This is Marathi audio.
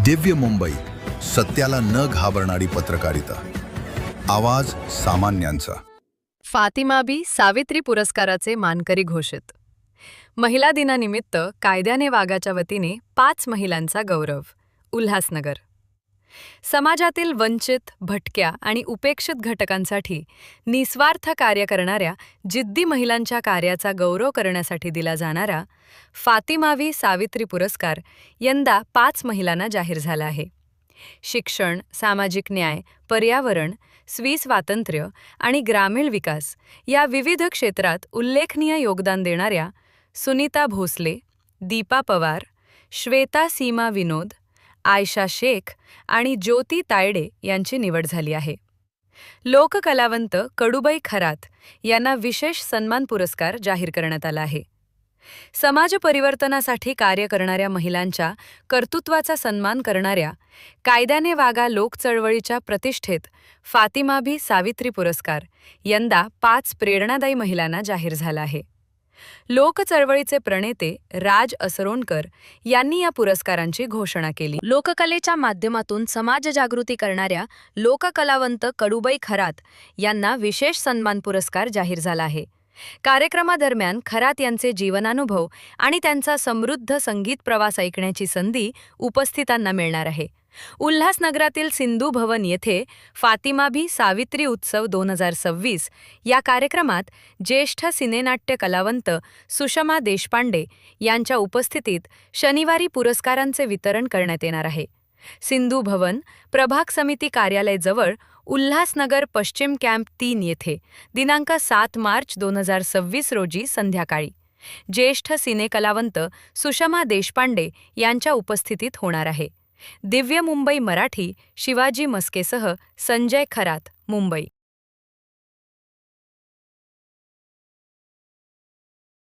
दिव्य मुंबई, सत्याला न घाबरणारी पत्रकारिता. आवाज सामान्यांचा. फातिमा बी सावित्री पुरस्काराचे मानकरी घोषित. महिला दिनानिमित्त कायद्याने वागाच्या वतीने 5 महिलांचा गौरव. उल्हासनगर. समाजातील वंचित, भटक्या आणि उपेक्षित घटकांसाठी निस्वार्थ कार्य करणाऱ्या जिद्दी महिलांच्या कार्याचा गौरव करण्यासाठी दिला जाणारा फातिमा बी सावित्री पुरस्कार यंदा 5 महिलांना जाहीर झाला आहे. शिक्षण, सामाजिक न्याय, पर्यावरण, स्त्री स्वातंत्र्य आणि ग्रामीण विकास या विविध क्षेत्रात उल्लेखनीय योगदान देणाऱ्या सुनीता भोसले, दीपा पवार, श्वेता सीमा विनोद, आयशा शेख आणि ज्योती तायडे यांची निवड झाली आहे. लोककलावंत कडूबाई खरात यांना विशेष सन्मान पुरस्कार जाहीर करण्यात आला आहे. समाज परिवर्तनासाठी कार्य करणाऱ्या महिलांच्या कर्तृत्वाचा सन्मान करणाऱ्या कायद्याने वागा लोकचळवळीच्या प्रतिष्ठेत फातिमा बी सावित्री पुरस्कार यंदा 5 प्रेरणादायी महिलांना जाहीर झाला आहे. लोकचळवळीचे प्रणेते राज असरोणकर यांनी या पुरस्कारांची घोषणा केली. लोककलेच्या माध्यमातून समाजजागृती करणाऱ्या लोककलावंत कडूबाई खरात यांना विशेष सन्मान पुरस्कार जाहीर झाला आहे. कार्यक्रमादरम्यान खरात यांचे जीवनानुभव आणि त्यांचा समृद्ध संगीत प्रवास ऐकण्याची संधी उपस्थितांना मिळणार आहे. उल्हासनगरातील सिंधू भवन येथे फातिमा बी सावित्री उत्सव 2026 या कार्यक्रमात ज्येष्ठ सिनेनाट्य कलावंत सुषमा देशपांडे यांच्या उपस्थितीत शनिवारी पुरस्कारांचे वितरण करण्यात येणार आहे. सिंधू भवन, प्रभाग समिती कार्यालय जवळ, उल्हासनगर पश्चिम कॅम्प 3 येथे दिनांक 7 मार्च 2026 रोजी संध्याकाळी ज्येष्ठ सिनेकलावंत सुषमा देशपांडे यांच्या उपस्थितीत होणार आहे. दिव्य मुंबई मराठी शिवाजी मस्केसह संजय खरात, मुंबई.